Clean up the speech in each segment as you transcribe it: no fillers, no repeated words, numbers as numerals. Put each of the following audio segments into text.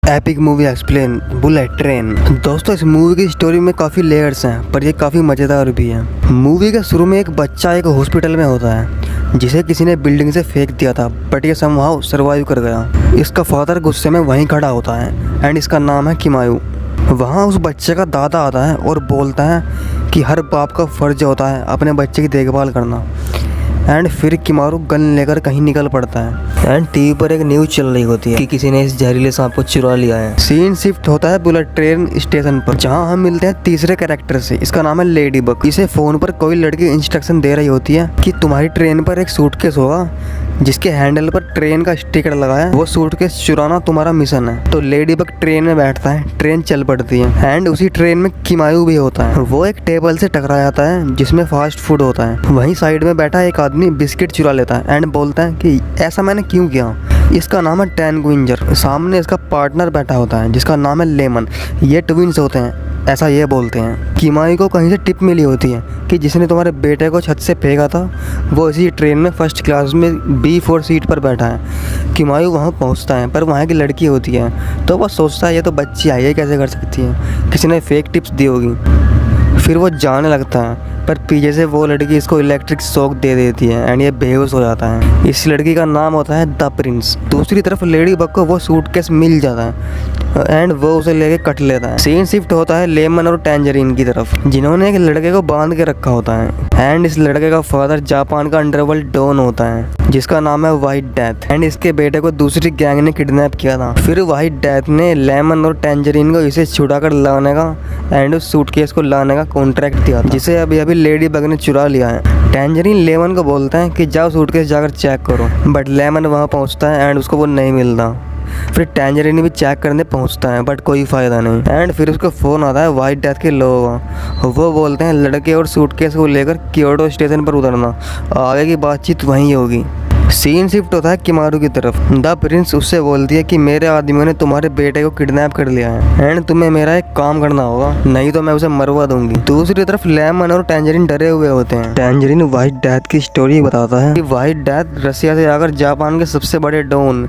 Epic movie explain bullet train. दोस्तों, इस movie की स्टोरी में काफ़ी लेयर्स हैं, पर ये काफ़ी मज़ेदार भी है। मूवी के शुरू में एक बच्चा एक हॉस्पिटल में होता है जिसे किसी ने बिल्डिंग से फेंक दिया था, बट ये समहाउ सर्वाइव कर गया। इसका फादर गुस्से में वहीं खड़ा होता है एंड इसका नाम है किमायू। वहाँ उस बच्चे का दादा आता है और बोलता है कि हर बाप का फ़र्ज होता है अपने बच्चे की देखभाल करना। एंड फिर किमारू गन लेकर कहीं निकल पड़ता है एंड टीवी पर एक न्यूज़ चल रही होती है कि किसी ने इस जहरीले सांप को चुरा लिया है। सीन शिफ्ट होता है बुलेट ट्रेन स्टेशन पर, जहां हम मिलते हैं तीसरे कैरेक्टर से। इसका नाम है लेडी बग। इसे फोन पर कोई लड़की इंस्ट्रक्शन दे रही होती है कि तुम्हारी ट्रेन पर एक सूटकेस होगा जिसके हैंडल पर ट्रेन का स्टिकर लगा है, वो सूटकेस चुराना तुम्हारा मिशन है। तो लेडी बग ट्रेन में बैठता है, ट्रेन चल पड़ती है एंड उसी ट्रेन में किमायू भी होता है। वो एक टेबल से टकरा जाता है जिसमें फास्ट फूड होता है। वहीं साइड में बैठा एक आदमी बिस्किट चुरा लेता है एंड बोलता है कि ऐसा मैंने क्यों किया। इसका नाम है टैन ग्विंजर। सामने इसका पार्टनर बैठा होता है जिसका नाम है लेमन। ये ट्विंस होते हैं, ऐसा ये बोलते हैं। किमायू को कहीं से टिप मिली होती है कि जिसने तुम्हारे बेटे को छत से फेंका था वो इसी ट्रेन में फर्स्ट क्लास में B4 सीट पर बैठा है। किमायू वहाँ पहुँचता है पर वहाँ की लड़की होती है, तो वह सोचता है ये तो बच्ची है, ये कैसे कर सकती है, किसी ने फेक टिप्स दी होगी। फिर वो जाने लगता है पर पीछे से वो लड़की इसको इलेक्ट्रिक शॉक दे देती है एंड ये बेहोश हो जाता है। इस लड़की का नाम होता है द प्रिंस। दूसरी तरफ लेडी बग को वो सूटकेस मिल जाता है एंड वो उसे लेके कट लेता है। सीन शिफ्ट होता है लेमन और टैंजरीन की तरफ, जिन्होंने एक लड़के को बांध के रखा होता है एंड इस लड़के का फादर जापान का अंडरवर्ल्ड डॉन होता है जिसका नाम है व्हाइट डेथ एंड इसके बेटे को दूसरी गैंग ने किडनैप किया था। फिर व्हाइट डेथ ने लेमन और टैंजरीन को इसे छुड़ा कर लाने का एंड उस सूटकेस को लाने का कॉन्ट्रैक्ट दिया था, जिसे अभी अभी लेडी बग ने चुरा लिया है। टैंजरीन लेमन को बोलता है कि जाओ सूटकेस जाकर चेक करो, बट लेमन वहाँ पहुँचता है एंड उसको वो नहीं मिलता। फिर टैंजरीन भी चेक करने पहुंचता है बट कोई फ़ायदा नहीं एंड फिर उसको फ़ोन आता है वाइट डेथ के लोगों का। वो बोलते हैं लड़के और सूटकेस को लेकर क्योटो स्टेशन पर उतरना, आगे की बातचीत वहीं होगी। सीन शिफ्ट होता है किमारू की तरफ। द प्रिंस उससे बोलती है कि मेरे आदमियों ने तुम्हारे बेटे को किडनैप कर लिया है एंड तुम्हें मेरा एक काम करना होगा, नहीं तो मैं उसे मरवा दूंगी। दूसरी तरफ लेमन और टैंजरीन डरे हुए होते हैं। टैंजरीन व्हाइट डेथ की स्टोरी बताता है कि व्हाइट डेथ रसिया से आकर जापान के सबसे बड़े डॉन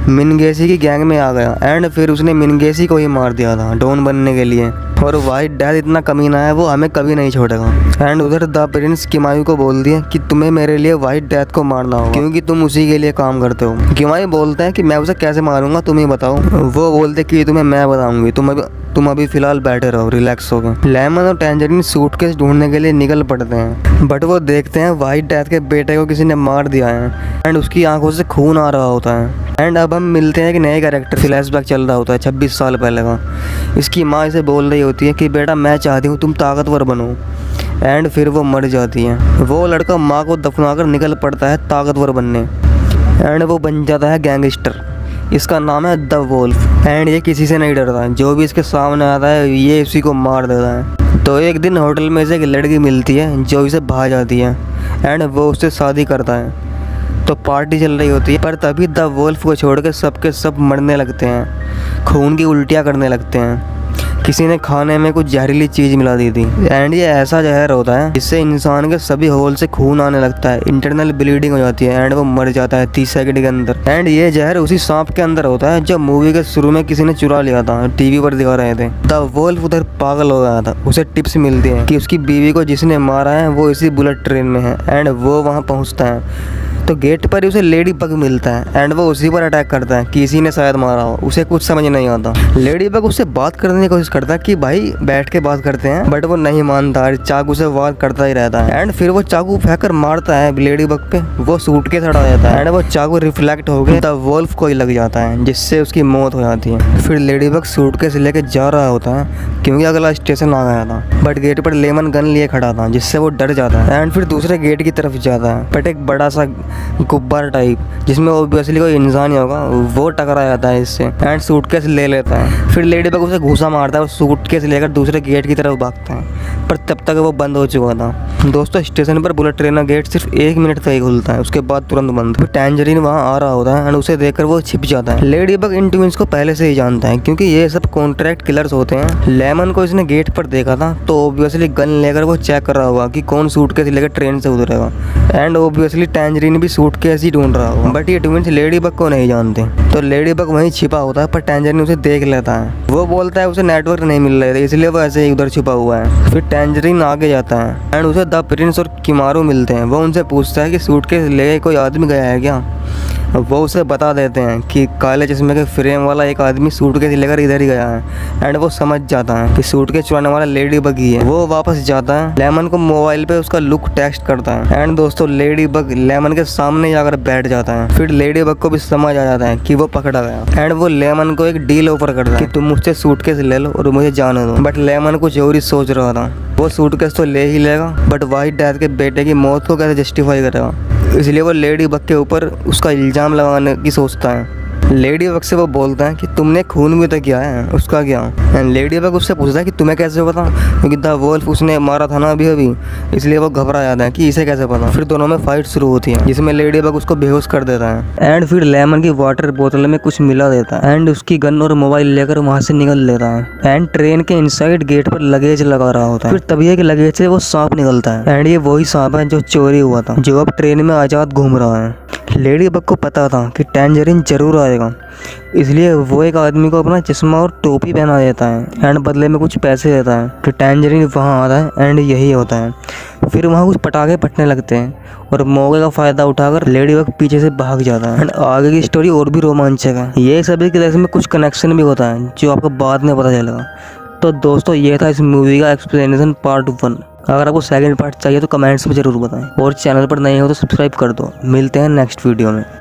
मिनगेसी की गैंग में आ गया एंड फिर उसने मिनगेसी को ही मार दिया था डॉन बनने के लिए। और व्हाइट डेथ इतना कमीना है, वो हमें कभी नहीं छोड़ेगा। एंड उधर द प्रिंस किमायू को बोल दिया कि तुम्हें मेरे लिए व्हाइट डेथ को मारना होगा क्योंकि तुम उसी के लिए काम करते हो। किमायू बोलते हैं कि मैं उसे कैसे मारूंगा तुम ही बताओ। वो बोलते कि तुम्हें मैं बताऊंगी, तुम अभी फिलहाल बैठे रहो रिलैक्स हो गए। लेमन और टैंजरीन सूटकेस ढूंढने के लिए निकल पड़ते हैं बट वो देखते हैं व्हाइट डेथ के बेटे को किसी ने मार दिया है एंड उसकी आंखों से खून आ रहा होता है। एंड अब हम मिलते हैं एक नए कैरेक्टर। फ्लैशबैक चल रहा होता है 26 साल पहले का। इसकी माँ इसे बोल रही होती है कि बेटा मैं चाहती हूँ तुम ताकतवर बनो एंड फिर वो मर जाती है। वो लड़का माँ को दफनाकर निकल पड़ता है ताकतवर बनने एंड वो बन जाता है गैंगस्टर। इसका नाम है द वोल्फ एंड ये किसी से नहीं डरता, जो भी इसके सामने आता है ये उसी को मार देता है। तो एक दिन होटल में से एक लड़की मिलती है जो इसे भा जाती है एंड वो उससे शादी करता है। तो पार्टी चल रही होती है पर तभी द वोल्फ को छोड़ के सबके सब मरने लगते हैं, खून की उल्टियाँ करने लगते हैं। किसी ने खाने में कुछ जहरीली चीज़ मिला दी थी एंड ये ऐसा जहर होता है जिससे इंसान के सभी होल से खून आने लगता है, इंटरनल ब्लीडिंग हो जाती है एंड वो मर जाता है 30 सेकंड के अंदर। एंड ये जहर उसी सांप के अंदर होता है जो मूवी के शुरू में किसी ने चुरा लिया था, टीवी पर दिखा रहे थे। द वोल्फ उधर पागल हो गया था। उसे टिप्स मिलती है कि उसकी बीवी को जिसने मारा है वो इसी बुलेट ट्रेन में है एंड वो वहाँ पहुँचता है तो गेट पर ही उसे लेडी बग मिलता है एंड वो उसी पर अटैक करता है कि इसी ने शायद मारा हो। उसे कुछ समझ नहीं आता। लेडी बग उससे बात करने की कोशिश करता है कि भाई बैठ के बात करते हैं, बट वो नहीं मानता, चाकू से वार करता ही रहता है एंड फिर वो चाकू फेंक कर मारता है लेडी बग पे। वो सूटकेस हटा देता है एंड वो चाकू रिफ्लेक्ट होकर द वोल्फ को ही लग जाता है जिससे उसकी मौत हो जाती है। फिर लेडी बग सूटकेस लेके जा रहा होता है क्योंकि अगला स्टेशन आ गया था, बट गेट पर लेमन गन लिए खड़ा था जिससे वो डर जाता है एंड फिर दूसरे गेट की तरफ जाता है बट एक बड़ा सा गुब्बारा टाइप जिसमें ऑब्वियसली कोई इंसान ही होगा वो टकरा जाता है इससे एंड सूटकेस ले लेता है। फिर लेडी बग उसे घूसा मारता है और सूटकेस लेकर दूसरे गेट की तरफ भागता है पर तब तक वो बंद हो चुका था। दोस्तों स्टेशन पर बुलेट ट्रेन का गेट सिर्फ 1 मिनट तक ही खुलता है, उसके बाद तुरंत बंद। फिर टैंजरीन वहाँ आ रहा होता है एंड उसे देखकर वो छिप जाता है। लेडी बग इन ट्विंस को पहले से ही जानता है क्योंकि ये सब कॉन्ट्रैक्ट किलर्स होते हैं। लेमन को इसने गेट पर देखा था तो ऑब्वियसली गन लेकर वो चेक कर रहा होगा कि कौन सूटकेस लेकर ट्रेन से उतरेगा एंड ऑब्वियसली टैंजरीन भी सूटकेस ही ढूंढ रहा होगा। बट ये ट्विंस लेडी बग को नहीं जानते, तो लेडी बग वहीं छिपा होता है पर टैंजरीन उसे देख लेता है। वो बोलता है उसे नेटवर्क नहीं मिल रहे थे इसलिए वो ऐसे ही उधर छुपा हुआ है। फिर टैंजरीन आगे जाता है एंड उसे द प्रिंस और किमारू मिलते हैं। वो उनसे पूछता है कि सूटकेस ले कोई आदमी गया है क्या। वो उसे बता देते हैं कि काले चश्मे के फ्रेम वाला एक आदमी सूटकेस लेकर इधर ही गया है एंड वो समझ जाता है कि सूटकेस चुराने वाला लेडी बग ही है। वो वापस जाता है, लेमन को मोबाइल पे उसका लुक टेक्स्ट करता है एंड दोस्तों लेडी बग लेमन के सामने जाकर बैठ जाता है। फिर लेडी बग को भी समझ आ जाता है कि वो पकड़ा गया एंड वो लेमन को एक डील ऑफर करता है कि तुम मुझसे सूटकेस ले लो और मुझे जाने दो। बट लेमन कुछ और ही सोच रहा था, वो सूटकेस तो ले ही लेगा बट वाइट डैड के बेटे की मौत को कैसे जस्टिफाई करेगा, इसलिए वो लेडी बग के ऊपर उसका इल्ज़ाम लगाने की सोचता है। लेडी बग से वो बोलता है कि तुमने खून भी तो किया है, उसका क्या। एंड लेडी बग उससे पूछता है कि तुम्हें कैसे पता, क्योंकि द वोल्फ उसने मारा था ना अभी, इसलिए वो घबरा जाता है कि इसे कैसे पता। फिर दोनों में फाइट शुरू होती है जिसमें लेडी बग उसको बेहोश कर देता है एंड फिर लेमन की वाटर बोतल में कुछ मिला देता है एंड उसकी गन और मोबाइल लेकर वहाँ से निकल लेता है एंड ट्रेन के इनसाइड गेट पर लगेज लगा रहा होता है। फिर तभी एक लगेज से वो सांप निकलता है एंड ये वही सांप है जो चोरी हुआ था, जो अब ट्रेन में आज़ाद घूम रहा है। लेडी बग को पता था कि टैंजरीन जरूर आएगा, इसलिए वो एक आदमी को अपना चश्मा और टोपी पहना देता है एंड बदले में कुछ पैसे देता है। तो टैंजरीन वहाँ आता है एंड यही होता है। फिर वहाँ कुछ पटाखे फटने लगते हैं और मौके का फ़ायदा उठाकर लेडी बग पीछे से भाग जाता है एंड आगे की स्टोरी और भी रोमांचक है। ये सभी के में कुछ कनेक्शन भी होता है जो आपको बाद में पता चलेगा। तो दोस्तों ये था इस मूवी का एक्सप्लेनेशन पार्ट 1। अगर आपको सेकंड पार्ट चाहिए तो कमेंट्स में ज़रूर बताएं और चैनल पर नए हो तो सब्सक्राइब कर दो। मिलते हैं नेक्स्ट वीडियो में।